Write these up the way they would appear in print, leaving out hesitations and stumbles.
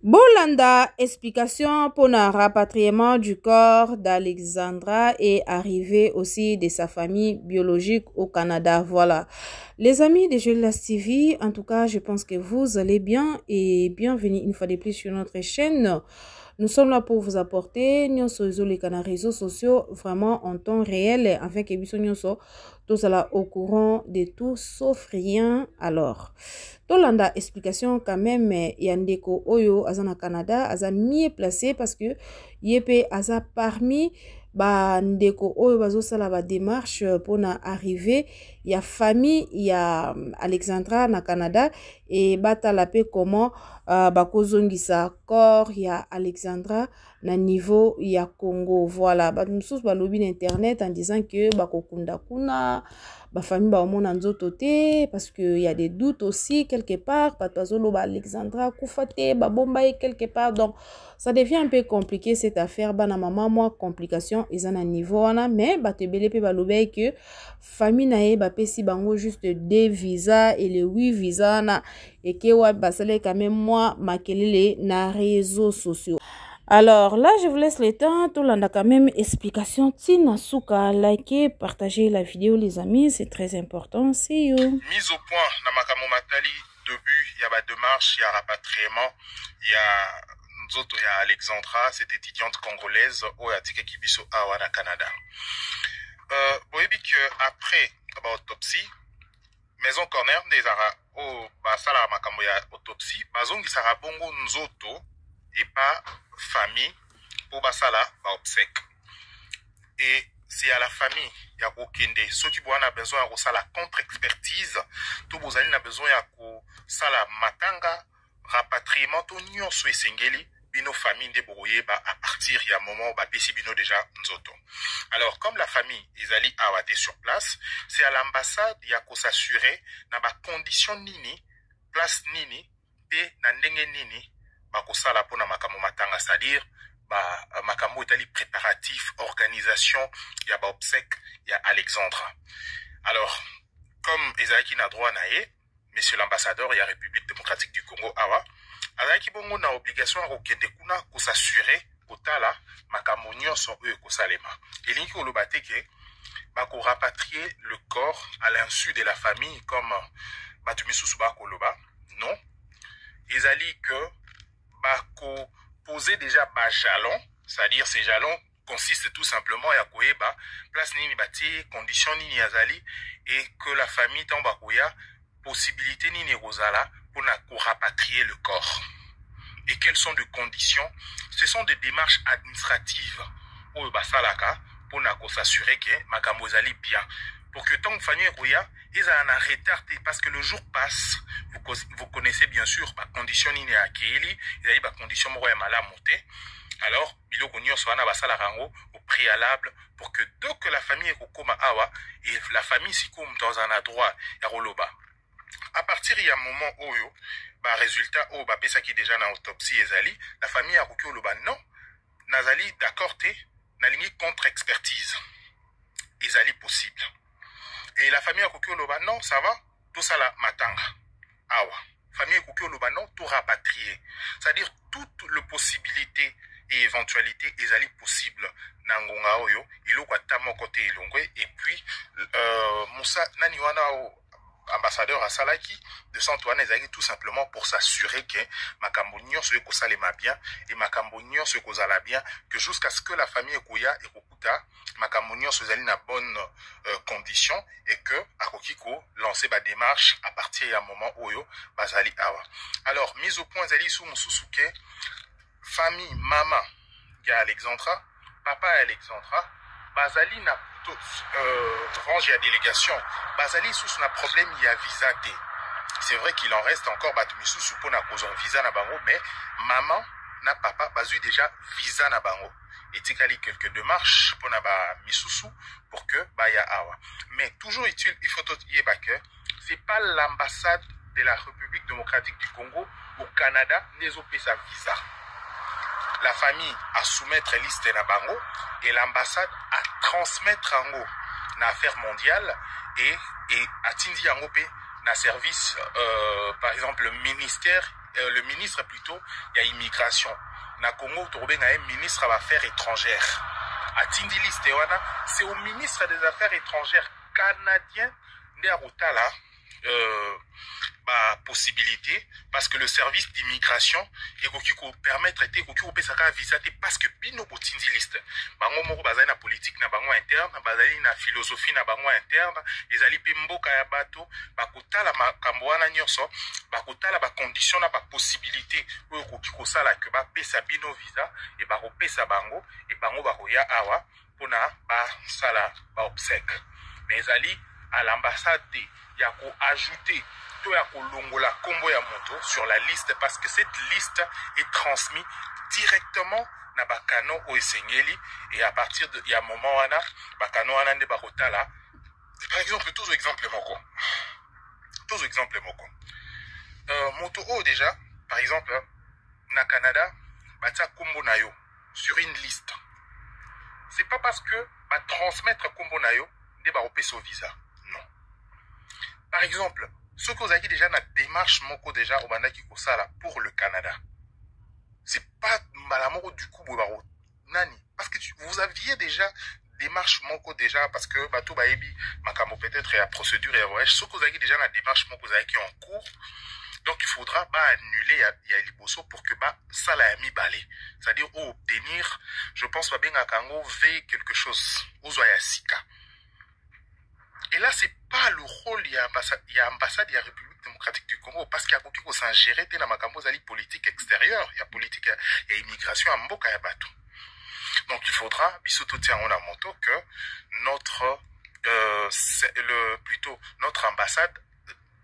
Bolanda, explication pour le rapatriement du corps d'Alexandra et arrivée aussi de sa famille biologique au Canada. Voilà. Les amis de Jolas TV, en tout cas, je pense que vous allez bien et bienvenue une fois de plus sur notre chaîne. Nous sommes là pour vous apporter nos réseaux sociaux vraiment en temps réel afin que vous soyez tous au courant de tout sauf rien. Alors, Tolanda explication quand même Yandeko Oyo Azana Canada Aza mieux placé parce que Yepe Aza parmi Ndeko Oyo bazo sala ba démarche pour na arriver ya famille ya Alexandra na Canada et batala pe comment bakozongisa corps ya Alexandra na niveau ya Congo. Voilà, nous ba lobby internet en disant que bakokunda kuna ba famille ba omona nzoto te parce que y a des doutes aussi quelque part patazolo ba Alexandra kufate ba bombaye quelque part, donc ça devient un peu compliqué cette affaire. Bana maman moi complication ils en a niveau wana mais ba te belé pe ba lobé que famille nae ba pesi bango juste 2 visas et les 8 visas na et que wa basale quand même moi makelele na réseaux sociaux. Alors là, je vous laisse le temps. Tout le monde a quand même explication. Tina Souka, likez, partagez la vidéo, les amis. C'est très important. See you. Mise au point, na makambo matali, début, il y a ma démarche, il y a rapatriement, il y a Nzoto, il y a Alexandra, cette étudiante congolaise, au Yatika Kibiso, Awa, na Canada. Vous voyez que après l'autopsie, Maison Corner, des Ara, au Basala makambo ya autopsie, Bazongi Sara Bongo Nzoto, et pas famille pour basala ba obsèque. Et c'est à la famille ya kokende soki bwana besoin ya kosala contre-expertise to bozali na besoin ya kosala matanga rapatriement to nyonso esengeli bino famille nde boyeba à partir ya moment ba pesi bino déjà nzoto. Alors comme la famille ezali awate sur place, c'est à l'ambassade ya ko s'assurer na ba condition nini place nini pe na ndenge nini bakosala pona makambo matanga, c'est-à-dire makambo etali préparatif organisation ya ba obsèque ya Alexandra. Alors comme ezalaki na droit na ye monsieur l'ambassadeur ya République démocratique du Congo awa azalaki bongo na obligation ya kokende kuna ko s'assurer kotala makambo nyonso oyo kosalema elingi koloba te ke bako rapatrier le corps à l'insu de la famille comme batu misusu bakoloba. Non, ezali que poser déjà bas jalon, c'est-à-dire ces jalons consistent tout simplement à koeba place nini bati condition nini azali et que la famille tomba koya possibilité nini rozala pour na rapatrier le corps. Et quelles sont les conditions? Ce sont des démarches administratives au basalaka pour na s'assurer que makambo ezali bien. Pour que tant que famille koya ils ont un retard parce que le jour passe. Vous connaissez bien sûr la condition nini à Kéli, il y a des conditions moya mala monter. Alors, biloko nyonso wana basala rango au préalable pour que dès que la famille est kokoma awa et la famille sikom dans un droit ya roloba. À partir il y a un moment oyo ba résultat o ba pesa qui déjà na autopsie ezali, la famille a koki oloba non, nazali d'accord te, na lingi contre expertise. Ezali possible. Et la famille a koki oloba non, ça va, tout ça la matanga. Awa. Famille koki oloba non, tout rapatrier. C'est-à-dire toute les possibilités et éventualités ezali possible na ngonga oyo, iloko atamo côté ilongwe et puis Moussa nani wana ambassadeur à Salaki de Santoine ezali tout simplement pour s'assurer que makambo nyonso ekosalema bien et makambo nyonso ekozala bien, que jusqu'à ce que la famille ekoya ekokuta makambo nyonso ezali na bonne condition et que akokiko lancer ba démarche à partir ya moment oyo bazali awa. Alors mise au point ezali sous mususuke famille maman ya Alexandra, papa Alexandra bazali na range à délégation bazali sous na problème il y a visa té. C'est vrai qu'il en reste encore batumisu supona cause visa na bango, mais maman na papa bazu déjà visa na bango et tikali quelques démarches pour na ba misusu pour que ba ya awa. Mais toujours utile il faut yeba que c'est pas l'ambassade de la République démocratique du Congo au Canada n'ezope sa visa. La famille a soumettre liste na bango et l'ambassade a transmettre ango na affaire mondiale et atindi yango pe na service par exemple le ministère le ministre plutôt, il y a immigration. Na Congo, il y a un ministre des Affaires étrangères. À Tindi Liste, c'est au ministre des Affaires étrangères canadien là, possibilité parce que le service d'immigration est permettre de visa parce que bino botindi liste bango moko bazali na politique na bango interne bazali na philosophie na bango interne ezali pe mboka ya bato bakotala makambo wana nyonso bakotala ba condition na ba possibilité oyo koki kosala ke bapesa bino visa et bakopesa bango et bango bakoya awa pona basala ba obsèque mais ezali à l'ambassade il y a qu'à ajouter tout à kolongola combo ya moto sur la liste parce que cette liste est transmise directement na bakano o esengeli et à partir de il y a moment wana bakano wana nde bakotala par exemple tous exemple moko moto o déjà par exemple na Canada batia combo na yo sur une liste c'est pas parce que ba transmettre combo na yo nde bakopesa visa. Par exemple, ce que vous avez déjà dans la démarche moko déjà au bandaki kosala pour le Canada, c'est pas malamoko du coup nani parce que vous aviez déjà démarche moko déjà parce que bateau baebi makamo peut-être la procédure et voyage ce que vous avez déjà dans la démarche moko vous avez qui en cours. Donc il faudra annuler ya liboso pour que ça la mi balé, c'est-à-dire obtenir, je pense pas bien à Kango v quelque chose aux sika. Et là, c'est pas le rôle de l'ambassade de la République démocratique du Congo parce qu'il y a beaucoup qui s'en gérer dans la politique extérieure, il y a politique, il y a immigration à Mboka et à Batou. Donc il faudra, que notre ambassade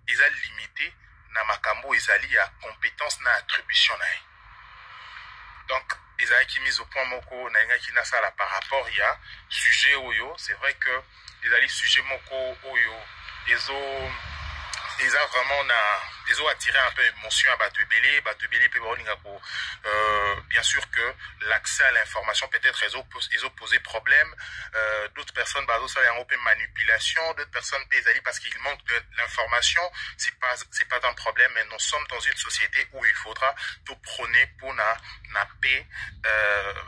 est limitée dans Makambo et à compétence dans l'attribution. Donc, les a qui mis au point moko na qui na sala par rapport il y a sujet oyo c'est vrai que les ali sujet moko oyo ils ont vraiment ils ont attiré un peu émotion à Batebele peut bien sûr que l'accès à l'information peut-être ils ont posé problème d'autres personnes ça y a un peu manipulation d'autres personnes parce qu'il manque de l'information c'est pas un problème mais nous sommes dans une société où il faudra tout prôner pour na paix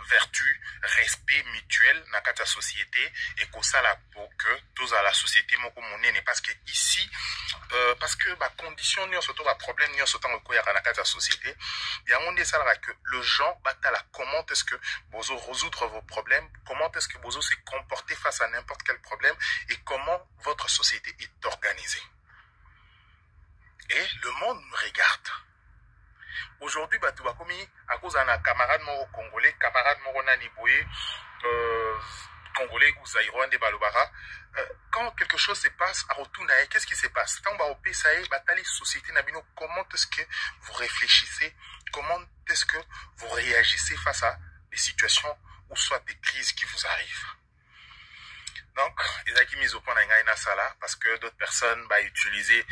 vertu respect mutuel na kata société et que ça là pour que tous à la société moko monene parce que ici parce que condition n'y surtout problème n'y surtout au koya na kata société il y a on dit ça que le gens batala comment est-ce que vous résoudre vos problèmes comment est-ce que vous se comporter face à n'importe quel problème et comment votre société est organisée et le monde me regarde aujourd'hui tu vas comme à cause d'un camarade moro congolais camarade moro nani boye congolais ou zaïrois de balobara quand quelque chose se passe à retourner qu'est-ce qui se passe tant au PSAE batali société nabino comment est-ce que vous réfléchissez comment est-ce que vous réagissez face à des situations ou soit des crises qui vous arrivent. Donc, ils ont mis au point dans sala parce que d'autres personnes vont utiliser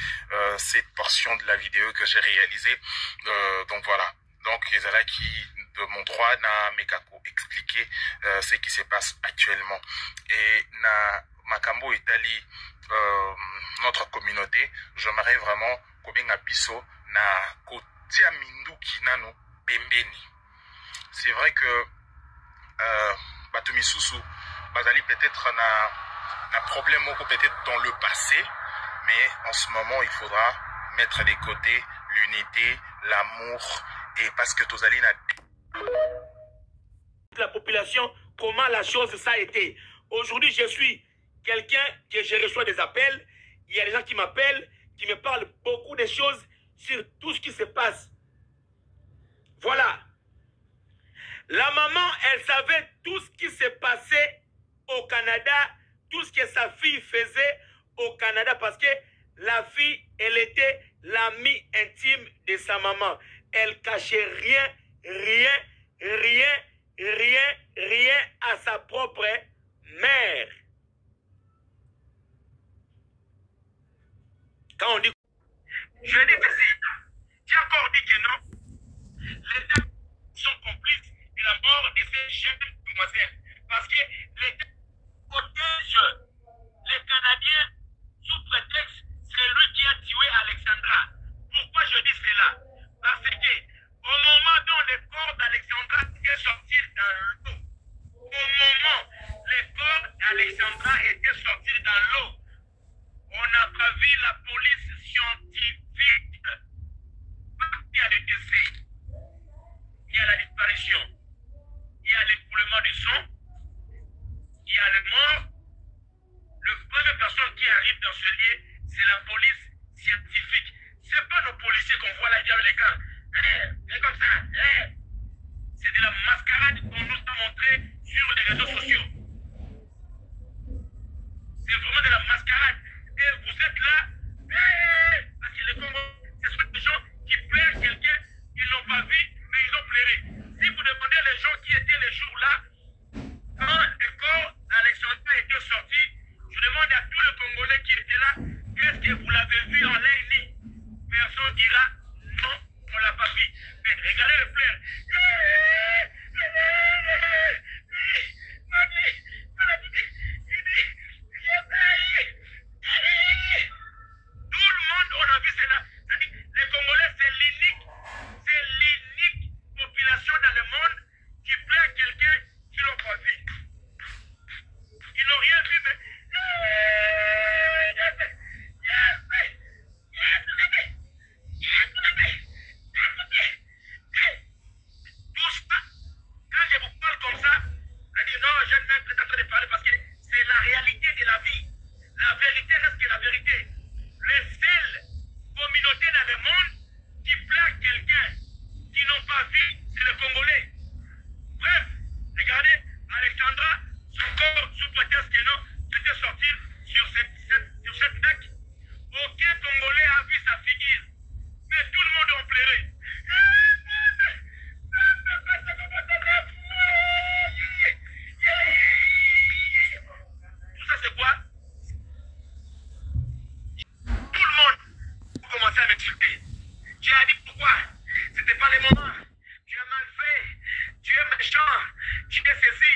cette portion de la vidéo que j'ai réalisée. Donc voilà. Donc, ils ont qui de mon droit na mekako expliquer ce qui se passe actuellement. Et na Makambo Italie, notre communauté, j'aimerais vraiment kobenga biso na kotia mindu kinano pembeni. C'est vrai que Batumisusu bazali peut-être na problème peut-être dans le passé, mais en ce moment il faudra mettre de côté l'unité, l'amour et parce que Tozali na la population comment la chose ça a été. Aujourd'hui je suis quelqu'un que je reçois des appels, il y a des gens qui m'appellent, qui me parlent beaucoup de choses sur tout ce qui se passe. Voilà. La maman, elle savait tout ce qui se passait au Canada, tout ce que sa fille faisait au Canada parce que la fille, elle était l'amie intime de sa maman. Elle cachait rien à sa propre mère. Quand on dit... Je dis que si, tu as encore dit que non, l'État sont complices de la mort de ces jeunes demoiselles. Parce que l'État protège les Canadiens sous prétexte c'est lui qui a tué Alexandra. Pourquoi je dis cela? Parce que Alexandra était sortie dans l'eau. On n'a pas vu la police scientifique. Il y a le décès, il y a la disparition, il y a l'écoulement du sang, il y a le mort. La première personne qui arrive dans ce lieu, c'est la police scientifique. Ce n'est pas nos policiers qu'on voit là dans les camps. C'est comme ça. C'est de la mascarade qu'on nous a montré sur les réseaux sociaux. C'est vraiment de la mascarade. Et vous êtes là, parce que les Congo, ce sont des gens qui pleurent quelqu'un, ils n'ont pas vu, mais ils ont pleuré. Si vous demandez les gens qui étaient les jours là, quand le corps d'Alexandra était sorti, je demande à tous les Congolais qui étaient là, est-ce que vous l'avez vu en l'air? Personne dira non, on ne l'a pas vu. Mais regardez le pleurs. Tout le monde, on a vu cela. C'est-à-dire, les Congolais, c'est l'unique population dans le monde qui plaît à quelqu'un qui n'ont pas vu. Ils n'ont rien vu, mais... Tout ça, quand je vous parle comme ça, je dis non, je ne vais pas en train de parler parce que c'est la réalité de la vie. La vérité reste que la vérité. Les seules communautés dans le monde qui plaît à quelqu'un qui n'ont pas vu, c'est le Congolais. Bref, regardez, Alexandra, son corps, sous prétexte que non, c'était sortir sur cette deck. Aucun Congolais a vu sa figure. Mais tout le monde a pleuré. Tout ça, c'est quoi? Tout le monde a commencé à m'insulter. Tu as dit pourquoi? C'était pas le moment. Tu as mal fait. Tu es méchant. Tu es saisi.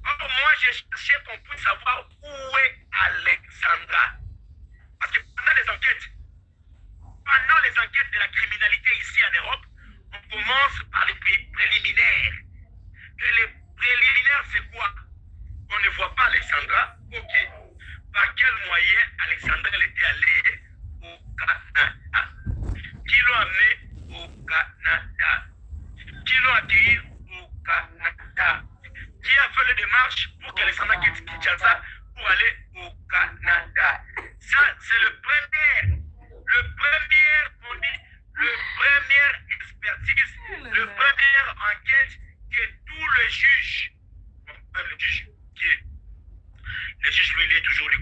Or, moi, j'ai cherché qu'on puisse savoir où est Alexandra. Parce que pendant les enquêtes de la criminalité ici en Europe, on commence par les préliminaires. Et les préliminaires, c'est quoi? On ne voit pas Alexandra. Ok. Par quel moyen Alexandra elle était allée au Canada? Qui l'ont amené au Canada? Qui l'ont accueilli au Canada? Qui a fait les démarches pour qu'Alexandra quitte Kinshasa pour aller au Canada? Ça, c'est le premier, on dit, le première expertise, le première enquête que tous les juges, le juge lui, il est toujours des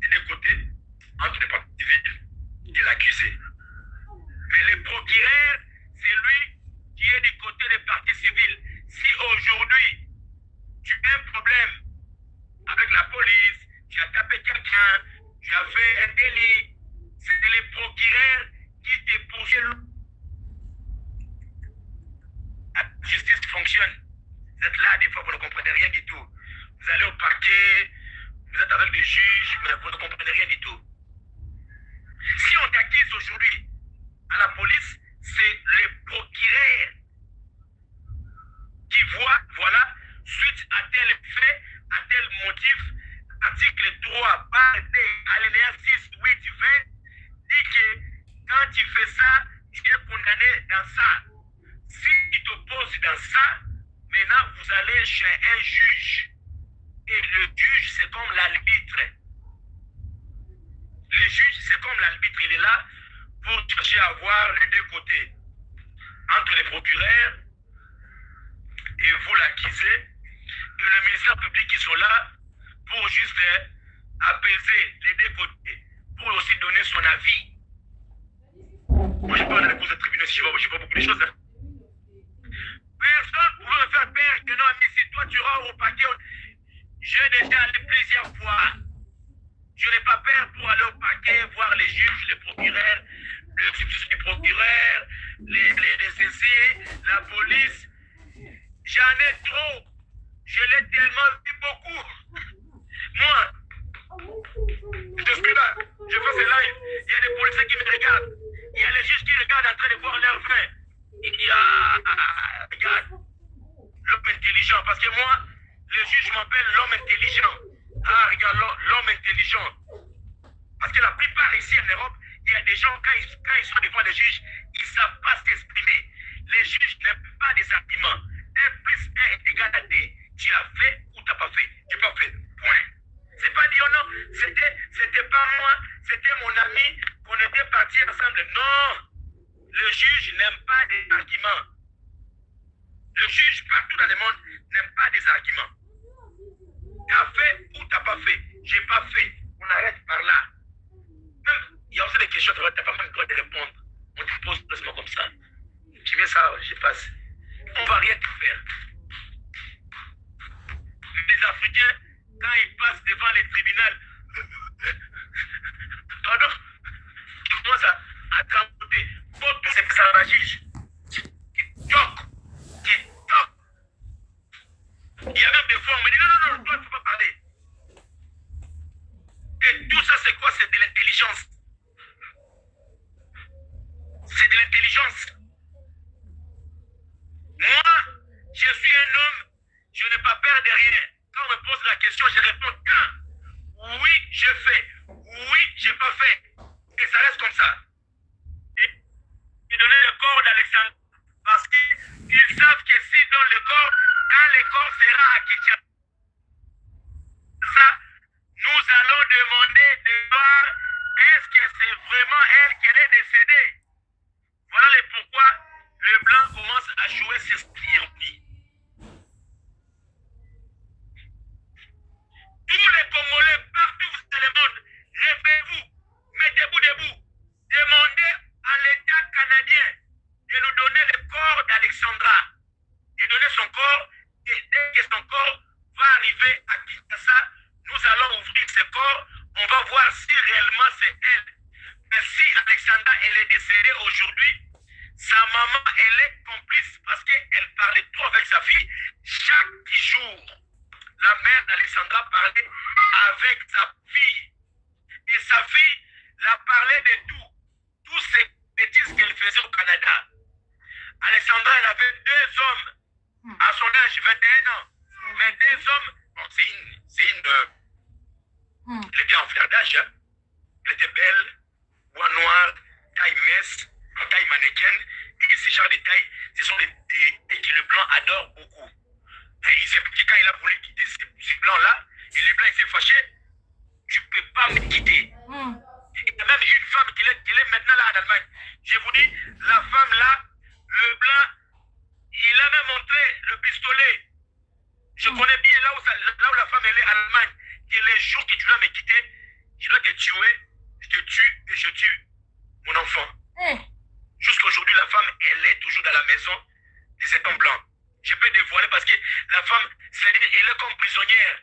deux côtés, entre les parties civiles et l'accusé. Mais le procureur, c'est lui qui est du côté des parties civiles. Si aujourd'hui, tu as un problème avec la police, tu as tapé quelqu'un, tu as fait un délit, c'est les procureurs qui te poursuivent. La justice fonctionne. Vous êtes là, des fois, vous ne comprenez rien du tout. Vous allez au parquet, vous êtes avec des juges, mais vous ne comprenez rien du tout. Si on t'accuse aujourd'hui à la police, c'est les procureurs qui voient, voilà, suite à tel fait, à tel motif, article 3, part D, alinéa 6, 8, 20, dit que quand tu fais ça, tu es condamné dans ça. Si tu t'opposes dans ça, maintenant vous allez chez un juge. Et le juge, c'est comme l'arbitre. Le juge, c'est comme l'arbitre. Il est là pour chercher à voir les deux côtés. Entre les procureurs et vous l'accusé, et le ministère public qui sont là pour juste apaiser les deux côtés, pour aussi donner son avis. Moi, je parle de la cause de tribunal, je vois beaucoup de choses. Hein. Personne ne pouvait me faire peur que non, mais si toi tu rentres au paquet, j'ai déjà allé plusieurs fois. Je n'ai pas peur pour aller au paquet, voir les juges, les procureurs, le substitut du procureur, les saisis, la police. J'en ai trop. Je l'ai tellement vu beaucoup. Moi, je suis là, je fais ce live. Il y a des policiers qui me regardent. Il y a les juges qui regardent en train de voir leur vin. Il y a, regarde, l'homme intelligent. Parce que moi, le juge m'appelle l'homme intelligent. Ah, regarde, l'homme intelligent. Parce que la plupart ici en Europe, il y a des gens, quand ils sont devant les juges, ils ne savent pas s'exprimer. Les juges n'aiment pas des arguments. 1 plus 1 est égal à 2. Tu as fait ou tu n'as pas fait. Tu n'as pas fait. Point. C'est pas dire non, c'était pas moi, c'était mon ami, qu'on était partis ensemble. Non. Le juge n'aime pas des arguments. Le juge, partout dans le monde, n'aime pas des arguments. Tu as fait ou tu n'as pas fait. J'ai pas fait. On arrête par là. Même, il y a aussi des questions, tu n'as pas même le droit de répondre. On te pose presque comme ça. Tu veux ça, je passe. On ne va rien te faire. Les Africains, quand ils passent devant les tribunaux, pardon, ils commencent à trembler. Pour tout c'est ça, la juge. Qui toque. Il y a même des fois, on me dit non, toi, tu ne peux pas parler. Et tout ça, c'est quoi? C'est de l'intelligence. C'est de l'intelligence. Moi, je suis un homme, je n'ai pas peur de rien. Quand on me pose la question, je réponds oui, je fais. Oui, je n'ai pas fait. Et ça reste comme ça. Et donner le corps d'Alexandre. Parce qu'ils savent que s'ils donnent le corps, quand le corps sera à Kinshasa, nous allons demander de voir est-ce que c'est vraiment elle qui est décédée. Voilà le pourquoi le blanc commence à jouer ses ironie. Tous les Congolais, partout dans le monde, réveillez-vous, mettez-vous debout, demandez à l'État canadien de nous donner le corps d'Alexandra, de donner son corps, et dès que son corps va arriver à Kinshasa, nous allons ouvrir ce corps, on va voir si réellement c'est elle. Mais si Alexandra, elle est décédée aujourd'hui, sa maman, elle est complice parce qu'elle parlait trop avec sa fille. Chaque jour, la mère d'Alexandra parlait avec sa fille. Et sa fille la parlait de tout. Toutes ces bêtises qu'elle faisait au Canada. Alexandra, elle avait 2 hommes à son âge, 21 ans. Mais 2 hommes, bon, elle était en fleur d'âge. Hein. Elle était belle, bois noir, taille mince, taille mannequin. Et ce genre de taille, ce sont des tailles que le blanc adore beaucoup. Et il sait que quand il a voulu quitter ce blanc-là, et le blanc il s'est fâché, tu ne peux pas me quitter. Il y a même une femme qui est maintenant là en Allemagne. Je vous dis, la femme là, le blanc, il a même montré le pistolet. Je connais bien là où la femme elle est en Allemagne. Et les jours que tu dois me quitter, je dois te tuer, je te tue et je tue mon enfant. Jusqu'aujourd'hui, la femme, elle est toujours dans la maison de cet homme blanc. Je peux dévoiler parce que la femme, c'est-à-dire, elle est comme prisonnière.